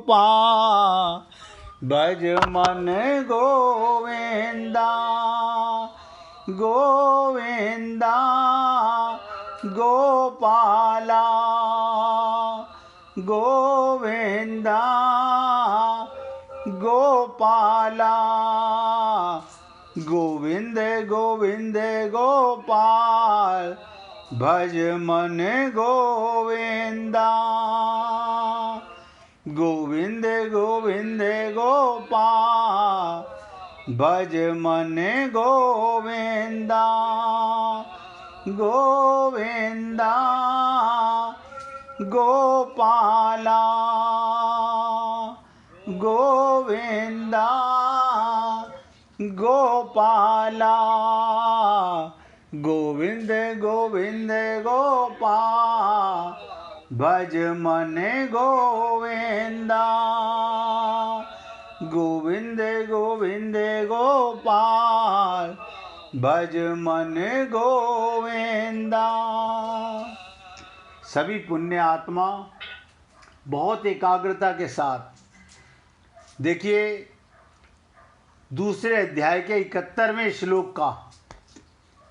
पा भज मन गोविंदा गोविंदा गोपाला गोविंदा गोपाला गोविंद गोविंद गोपाल भज मन गोविंदा गोविंद गोविंद गोपाल भज मन गोविंदा गोविंदा गोपाला गोविंदा गोपाला गोविंद गोविंद गोपाल भज मन गोविंदा गोविंद गोविंद गोपाल भज मन गोविंदा। सभी पुण्य आत्मा बहुत एकाग्रता के साथ देखिए दूसरे अध्याय के 71वें श्लोक का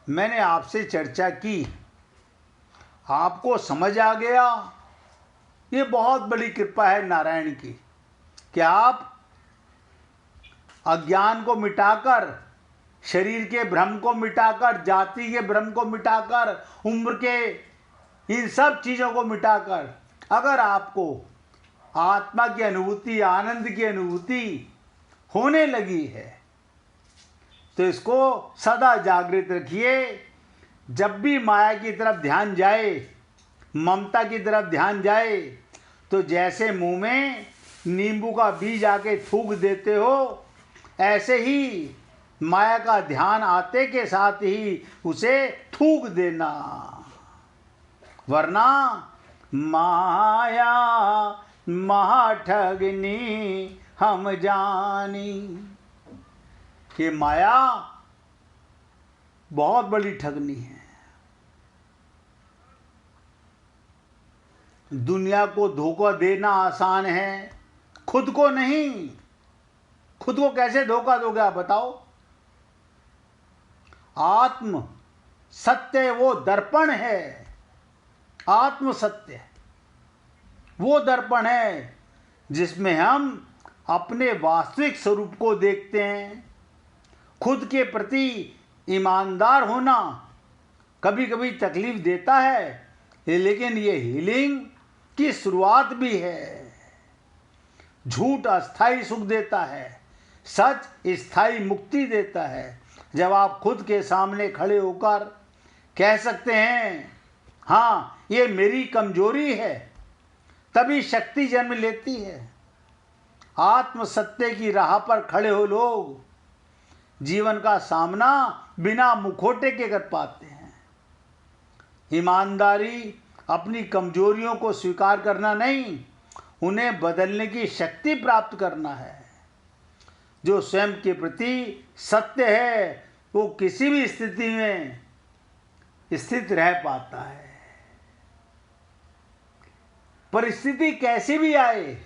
मैंने आपसे चर्चा की, आपको समझ आ गया। ये बहुत बड़ी कृपा है नारायण की कि आप अज्ञान को मिटाकर, शरीर के भ्रम को मिटाकर, जाति के भ्रम को मिटाकर, उम्र के इन सब चीज़ों को मिटाकर अगर आपको आत्मा की अनुभूति, आनंद की अनुभूति होने लगी है तो इसको सदा जागृत रखिए। जब भी माया की तरफ ध्यान जाए, ममता की तरफ ध्यान जाए, तो जैसे मुंह में नींबू का बीज आके थूक देते हो, ऐसे ही माया का ध्यान आते के साथ ही उसे थूक देना, वरना माया महाठगनी हम जानी। ये माया बहुत बड़ी ठगनी है। दुनिया को धोखा देना आसान है, खुद को नहीं। खुद को कैसे धोखा दोगे आप बताओ? आत्म सत्य वो दर्पण है, आत्म सत्य वो दर्पण है जिसमें हम अपने वास्तविक स्वरूप को देखते हैं। खुद के प्रति ईमानदार होना कभी कभी तकलीफ देता है, लेकिन ये हीलिंग की शुरुआत भी है। झूठ अस्थाई सुख देता है, सच स्थायी मुक्ति देता है। जब आप खुद के सामने खड़े होकर कह सकते हैं हाँ ये मेरी कमजोरी है, तभी शक्ति जन्म लेती है। आत्म सत्य की राह पर खड़े हो लोग जीवन का सामना बिना मुखौटे के कर पाते हैं। ईमानदारी अपनी कमजोरियों को स्वीकार करना नहीं, उन्हें बदलने की शक्ति प्राप्त करना है। जो स्वयं के प्रति सत्य है वो किसी भी स्थिति में स्थित रह पाता है। परिस्थिति कैसी भी आए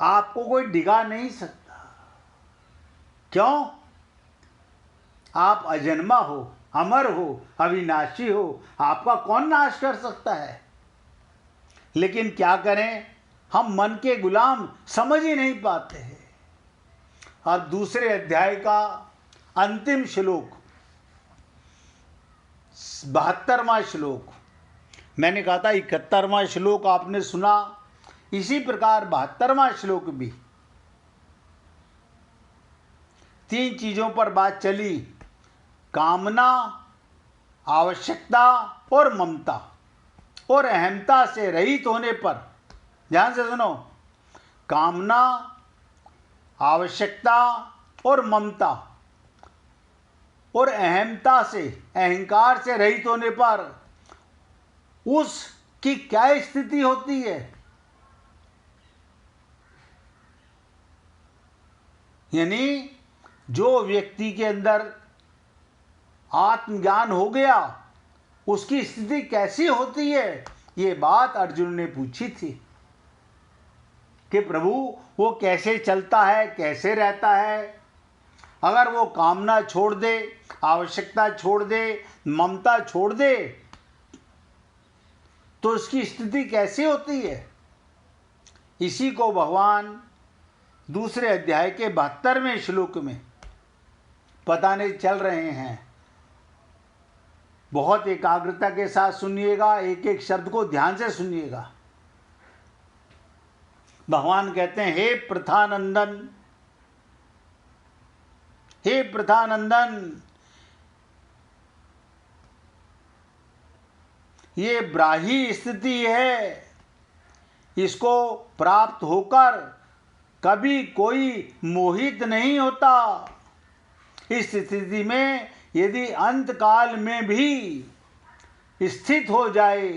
आपको कोई डिगा नहीं सकता। क्यों? आप अजन्मा हो, अमर हो, अविनाशी हो, आपका कौन नाश कर सकता है? लेकिन क्या करें, हम मन के गुलाम समझ ही नहीं पाते हैं। अब दूसरे अध्याय का अंतिम श्लोक 72वां श्लोक, मैंने कहा था 71वां श्लोक आपने सुना, इसी प्रकार 72वां श्लोक भी 3 चीजों पर बात चली, कामना, आवश्यकता और ममता और अहमता से रहित होने पर। ध्यान से सुनो, कामना, आवश्यकता और ममता और अहमता से, अहंकार से रहित होने पर उसकी क्या स्थिति होती है? यानी जो व्यक्ति के अंदर आत्मज्ञान हो गया उसकी स्थिति कैसी होती है, ये बात अर्जुन ने पूछी थी। कि प्रभु वो कैसे चलता है, कैसे रहता है। अगर वो कामना छोड़ दे, आवश्यकता छोड़ दे, ममता छोड़ दे, तो उसकी स्थिति कैसी होती है। इसी को भगवान दूसरे अध्याय के 72वें श्लोक में बताने चल रहे हैं। बहुत एकाग्रता के साथ सुनिएगा, एक एक शब्द को ध्यान से सुनिएगा। भगवान कहते हैं, हे प्रथानंदन, हे प्रथानंदन, ये ब्राही स्थिति है, इसको प्राप्त होकर कभी कोई मोहित नहीं होता। इस स्थिति में यदि अंत काल में भी स्थित हो जाए,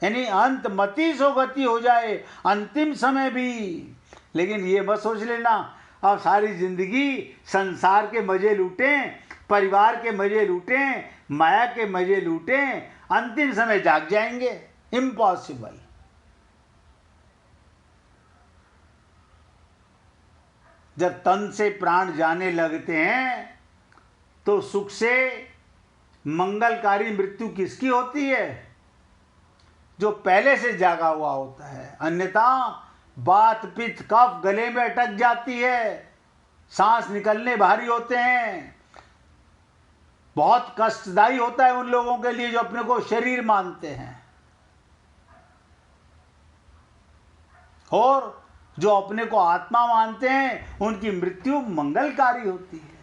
यानी अंत मति सो गति हो जाए, अंतिम समय भी, लेकिन ये मत सोच लेना अब सारी जिंदगी संसार के मजे लूटें, परिवार के मजे लूटें, माया के मजे लूटें, अंतिम समय जाग जाएंगे। इम्पॉसिबल। जब तन से प्राण जाने लगते हैं तो सुख से मंगलकारी मृत्यु किसकी होती है? जो पहले से जागा हुआ होता है। अन्यथा बात पित्त कफ गले में अटक जाती है, सांस निकलने भारी होते हैं। बहुत कष्टदायी होता है उन लोगों के लिए जो अपने को शरीर मानते हैं, और जो अपने को आत्मा मानते हैं उनकी मृत्यु मंगलकारी होती है,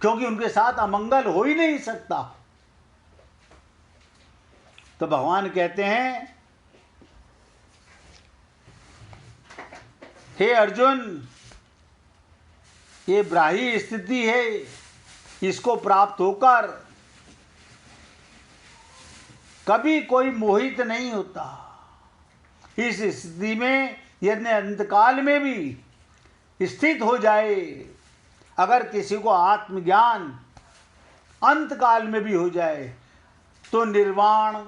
क्योंकि उनके साथ अमंगल हो ही नहीं सकता। तो भगवान कहते हैं, हे अर्जुन, ये ब्राही स्थिति है, इसको प्राप्त होकर कभी कोई मोहित नहीं होता। इस स्थिति में यदि अंतकाल में भी स्थित हो जाए, अगर किसी को आत्मज्ञान अंतकाल में भी हो जाए, तो निर्वाण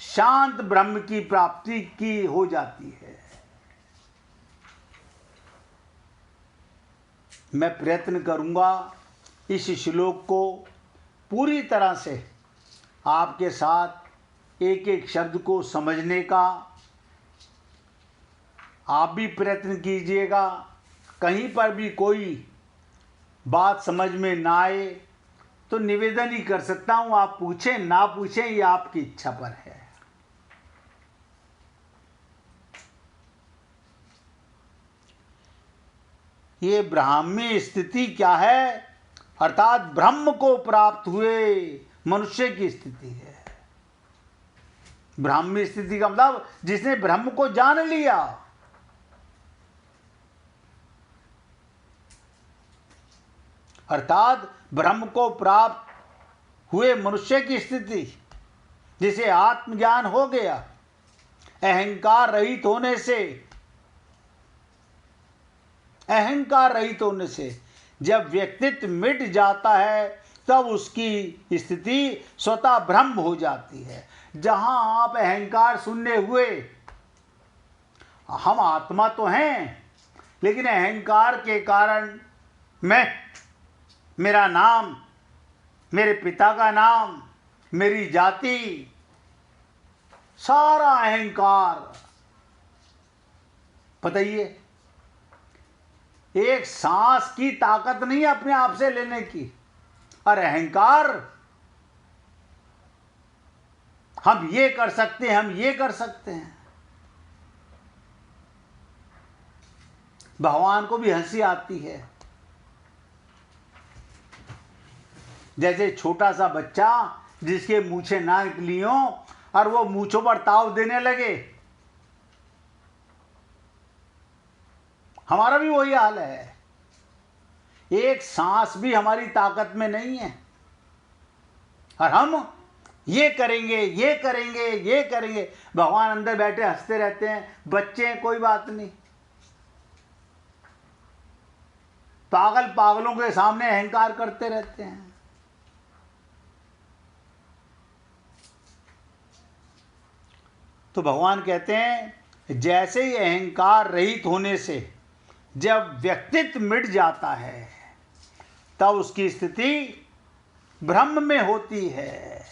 शांत ब्रह्म की प्राप्ति की हो जाती है। मैं प्रयत्न करूंगा इस श्लोक को पूरी तरह से आपके साथ एक एक शब्द को समझने का। आप भी प्रयत्न कीजिएगा। कहीं पर भी कोई बात समझ में ना आए तो निवेदन ही कर सकता हूं, आप पूछें ना पूछें, ये आपकी इच्छा पर है। ये ब्राह्मी स्थिति क्या है? अर्थात ब्रह्म को प्राप्त हुए मनुष्य की स्थिति है। ब्राह्मी स्थिति का मतलब जिसने ब्रह्म को जान लिया। अर्थात ब्रह्म को प्राप्त हुए मनुष्य की स्थिति, जिसे आत्मज्ञान हो गया, अहंकार रहित होने से, अहंकार रहित होने से जब व्यक्तित्व मिट जाता है तब उसकी स्थिति स्वतः ब्रह्म हो जाती है। जहां आप अहंकार शून्य हुए, हम आत्मा तो हैं, लेकिन अहंकार के कारण मैं, मेरा नाम, मेरे पिता का नाम, मेरी जाति, सारा अहंकार, बताइए, एक सांस की ताकत नहीं है अपने आप से लेने की। और अहंकार, हम ये कर सकते हैं, हम ये कर सकते हैं। भगवान को भी हंसी आती है। जैसे छोटा सा बच्चा जिसके मूछें ना निकली हों और वो मूछों पर ताव देने लगे, हमारा भी वही हाल है। एक सांस भी हमारी ताकत में नहीं है और हम ये करेंगे, ये करेंगे, ये करेंगे। भगवान अंदर बैठे हंसते रहते हैं, बच्चे हैं, कोई बात नहीं। पागल पागलों के सामने अहंकार करते रहते हैं। तो भगवान कहते हैं, जैसे ही अहंकार रहित होने से जब व्यक्तित्व मिट जाता है तब उसकी स्थिति ब्रह्म में होती है।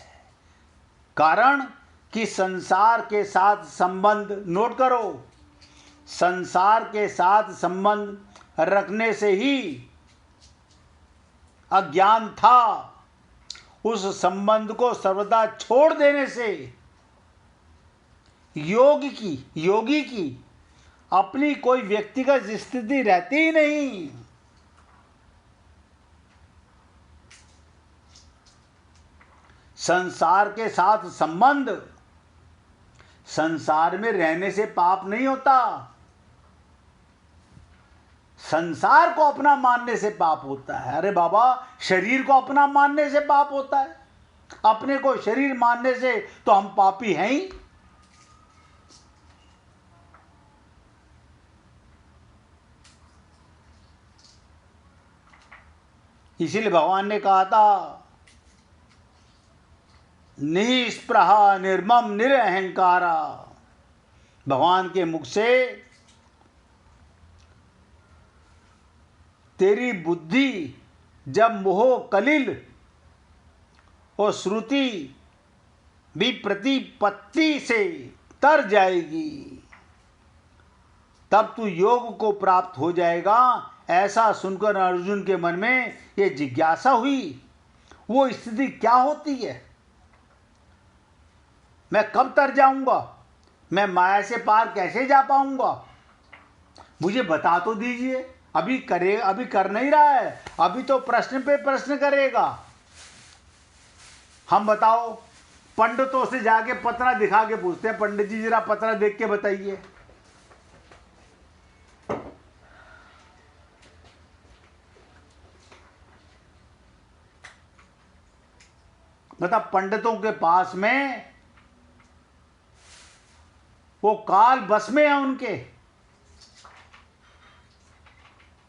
कारण कि संसार के साथ संबंध, नोट करो, संसार के साथ संबंध रखने से ही अज्ञान था। उस संबंध को सर्वदा छोड़ देने से योगी की अपनी कोई व्यक्तिगत स्थिति रहती ही नहीं। संसार के साथ संबंध, संसार में रहने से पाप नहीं होता, संसार को अपना मानने से पाप होता है। अरे बाबा, शरीर को अपना मानने से पाप होता है। अपने को शरीर मानने से तो हम पापी हैं ही। इसीलिए भगवान ने कहा था, निस्पृहा निर्मम निरअहंकारा। भगवान के मुख से तेरी बुद्धि जब मोह कलिल और श्रुति भी प्रतिपत्ति से तर जाएगी तब तू योग को प्राप्त हो जाएगा। ऐसा सुनकर अर्जुन के मन में यह जिज्ञासा हुई, वो स्थिति क्या होती है? मैं कब तर जाऊंगा? मैं माया से पार कैसे जा पाऊंगा? मुझे बता तो दीजिए। अभी कर नहीं रहा है, अभी तो प्रश्न पे प्रश्न करेगा। हम बताओ, पंडितों से जाके पतरा दिखा के पूछते हैं, पंडित जी जरा पतरा देख के बताइए। मतलब पंडितों के पास में वो काल बस में है उनके,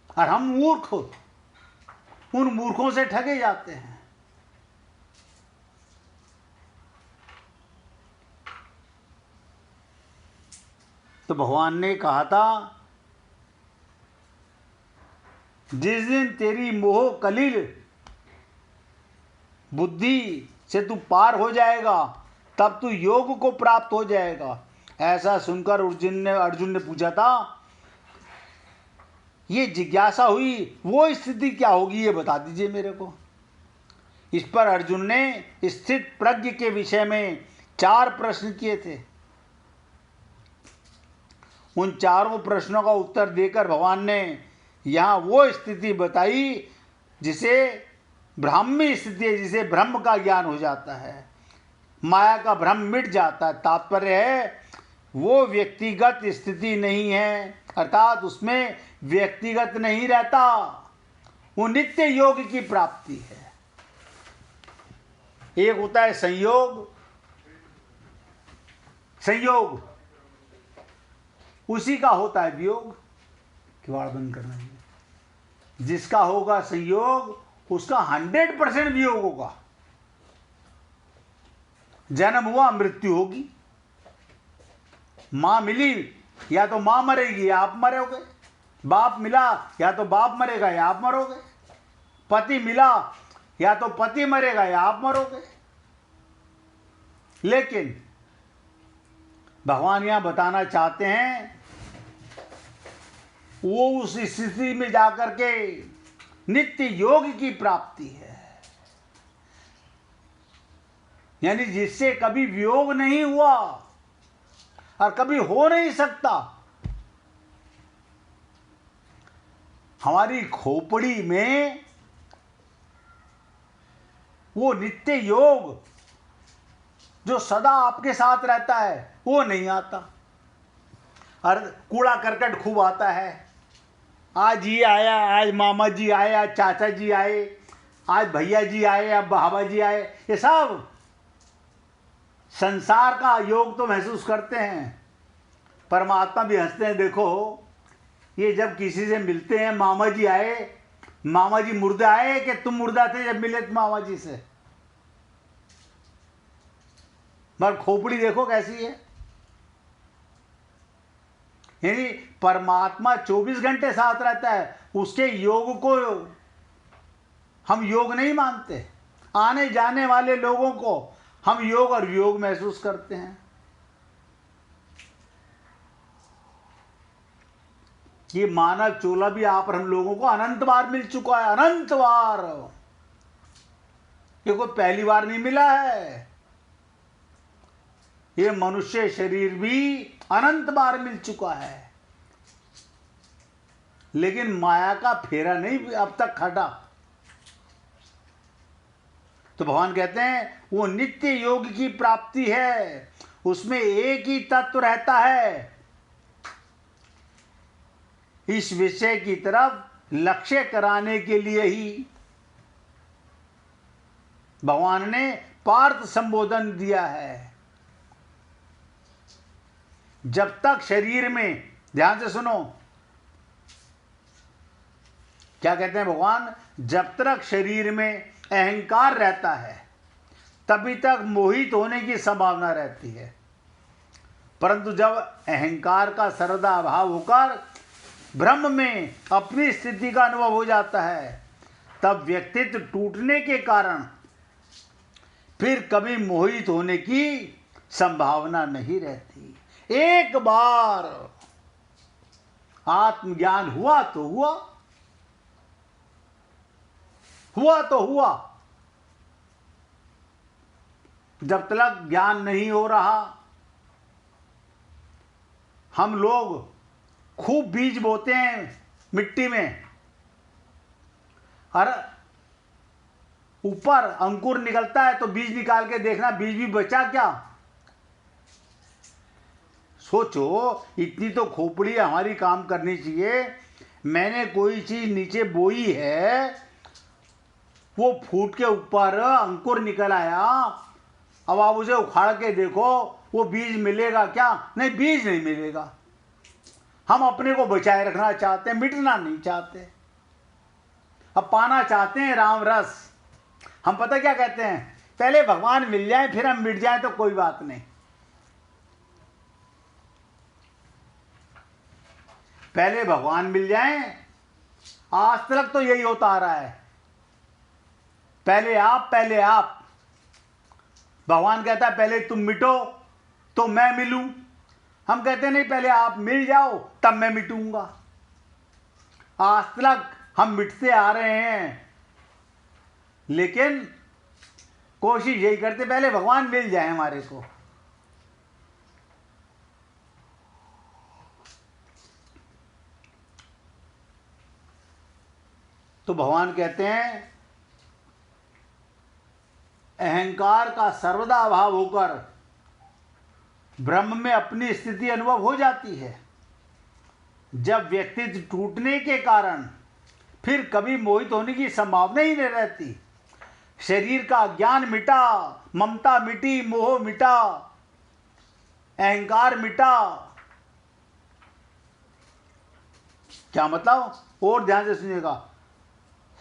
और हम मूर्ख उन मूर्खों से ठगे जाते हैं। तो भगवान ने कहा था, जिस दिन तेरी मोह कलिल बुद्धि से तू पार हो जाएगा तब तू योग को प्राप्त हो जाएगा। ऐसा सुनकर अर्जुन ने पूछा था, ये जिज्ञासा हुई, वो स्थिति क्या होगी ये बता दीजिए मेरे को। इस पर अर्जुन ने स्थित प्रज्ञ के विषय में 4 प्रश्न किए थे। उन चारों प्रश्नों का उत्तर देकर भगवान ने यहाँ वो स्थिति बताई जिसे ब्राह्मी स्थिति है, जिसे ब्रह्म का ज्ञान हो जाता है, माया का भ्रम मिट जाता है। तात्पर्य है वो व्यक्तिगत स्थिति नहीं है, अर्थात उसमें व्यक्तिगत नहीं रहता, वो नित्य योग की प्राप्ति है। एक होता है संयोग, उसी का होता है वियोग। किवाड़ बंद करना है। जिसका होगा संयोग उसका 100% वियोग होगा। जन्म हुआ, मृत्यु होगी। मां मिली, या तो मां मरेगी या आप मरोगे। बाप मिला, या तो बाप मरेगा या आप मरोगे। पति मिला, या तो पति मरेगा या आप मरोगे। लेकिन भगवान यहां बताना चाहते हैं, वो उस स्थिति में जाकर के नित्य योग की प्राप्ति है, यानी जिससे कभी वियोग नहीं हुआ और कभी हो नहीं सकता। हमारी खोपड़ी में वो नित्य योग जो सदा आपके साथ रहता है वो नहीं आता। और कूड़ा करकट खूब आता है। आज ये आया, आज मामा जी आए, आज चाचा जी आए, आज भैया जी आए, अब बाबा जी आए। ये सब संसार का योग तो महसूस करते हैं। परमात्मा भी हंसते हैं। देखो, ये जब किसी से मिलते हैं, मामा जी आए, मामा जी मुर्दा आए कि तुम मुर्दा थे जब मिले मामा जी से। मगर खोपड़ी देखो कैसी है। यानी परमात्मा 24 घंटे साथ रहता है, उसके योग को हम योग नहीं मानते। आने जाने वाले लोगों को हम योग और वियोग महसूस करते हैं। ये मानव चोला भी आप और हम लोगों को अनंत बार मिल चुका है, अनंत बार। ये कोई पहली बार नहीं मिला है। ये मनुष्य शरीर भी अनंत बार मिल चुका है, लेकिन माया का फेरा नहीं अब तक खटा। तो भगवान कहते हैं वो नित्य योग की प्राप्ति है, उसमें एक ही तत्व रहता है। इस विषय की तरफ लक्ष्य कराने के लिए ही भगवान ने पार्थ संबोधन दिया है। जब तक शरीर में, ध्यान से सुनो क्या कहते हैं भगवान, जब तक शरीर में अहंकार रहता है तभी तक मोहित होने की संभावना रहती है। परंतु जब अहंकार का सर्वदा अभाव होकर ब्रह्म में अपनी स्थिति का अनुभव हो जाता है, तब व्यक्तित्व टूटने के कारण फिर कभी मोहित होने की संभावना नहीं रहती। एक बार आत्मज्ञान हुआ तो हुआ, हुआ तो हुआ। जब तक ज्ञान नहीं हो रहा, हम लोग खूब बीज बोते हैं मिट्टी में, और ऊपर अंकुर निकलता है तो बीज निकाल के देखना बीज भी बचा क्या। सोचो, इतनी तो खोपड़ी हमारी काम करनी चाहिए। मैंने कोई चीज नीचे बोई है, वो फूट के ऊपर अंकुर निकल आया, अब आप उसे उखाड़ के देखो, वो बीज मिलेगा क्या? नहीं, बीज नहीं मिलेगा। हम अपने को बचाए रखना चाहते हैं, मिटना नहीं चाहते। अब पाना चाहते हैं राम रस। हम पता क्या कहते हैं, पहले भगवान मिल जाए फिर हम मिट जाए तो कोई बात नहीं। पहले भगवान मिल जाए, आज तक तो यही होता आ रहा है, पहले आप पहले आप। भगवान कहता है पहले तुम मिटो तो मैं मिलूं। हम कहते नहीं, पहले आप मिल जाओ तब मैं मिटूंगा। आज तक हम मिटते आ रहे हैं, लेकिन कोशिश यही करते पहले भगवान मिल जाए हमारे को। तो भगवान कहते हैं अहंकार का सर्वदा अभाव होकर ब्रह्म में अपनी स्थिति अनुभव हो जाती है। जब व्यक्तित्व टूटने के कारण फिर कभी मोहित होने की संभावना ही नहीं रहती। शरीर का ज्ञान मिटा, ममता मिटी, मोह मिटा, अहंकार मिटा। क्या मतलब? और ध्यान से सुनिएगा,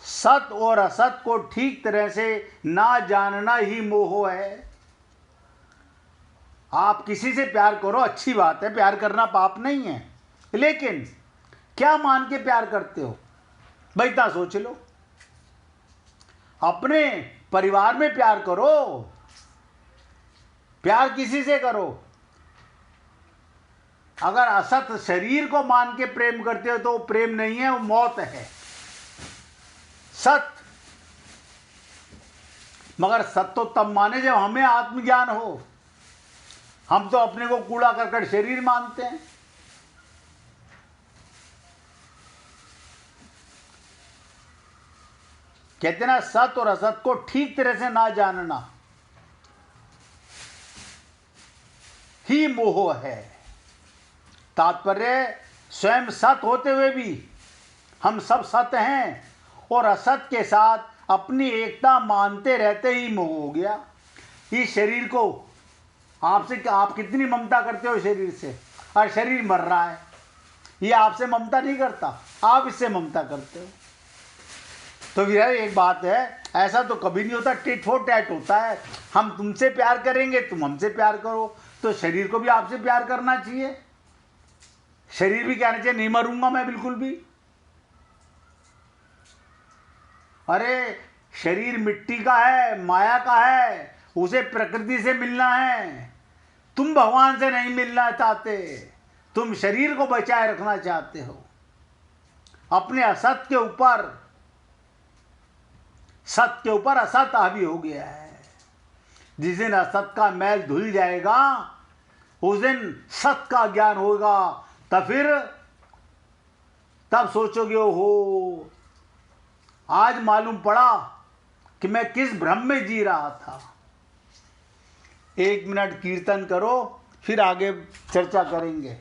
सत और असत को ठीक तरह से ना जानना ही मोह है। आप किसी से प्यार करो, अच्छी बात है, प्यार करना पाप नहीं है, लेकिन क्या मान के प्यार करते हो? भाई इतना सोच लो। अपने परिवार में प्यार करो, प्यार किसी से करो। अगर असत शरीर को मान के प्रेम करते हो तो प्रेम नहीं है, वो मौत है। सत, मगर सत तो तब माने जब हमें आत्मज्ञान हो। हम तो अपने को कूड़ा करकट शरीर मानते हैं। कहते ना, सत और असत को ठीक तरह से ना जानना ही मोह है। तात्पर्य, स्वयं सत होते हुए भी हम सब सत हैं और असत के साथ अपनी एकता मानते रहते ही मोह हो गया। इस शरीर को आपसे, आप कितनी ममता करते हो शरीर से, और शरीर मर रहा है, ये आपसे ममता नहीं करता, आप इससे ममता करते हो। तो भैया एक बात है, ऐसा तो कभी नहीं होता, टिट फॉर टैट होता है। हम तुमसे प्यार करेंगे, तुम हमसे प्यार करो, तो शरीर को भी आपसे प्यार करना चाहिए। शरीर भी कहना चाहिए नहीं मरूंगा मैं बिल्कुल भी। अरे शरीर मिट्टी का है, माया का है, उसे प्रकृति से मिलना है। तुम भगवान से नहीं मिलना चाहते, तुम शरीर को बचाए रखना चाहते हो। अपने असत के ऊपर, सत के ऊपर असत हावी हो गया है। जिस दिन असत का मैल धुल जाएगा, उस दिन सत का ज्ञान होगा। तब सोचोगे ओहो, आज मालूम पड़ा कि मैं किस भ्रम में जी रहा था। 1 मिनट कीर्तन करो, फिर आगे चर्चा करेंगे।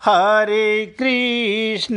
हरे कृष्ण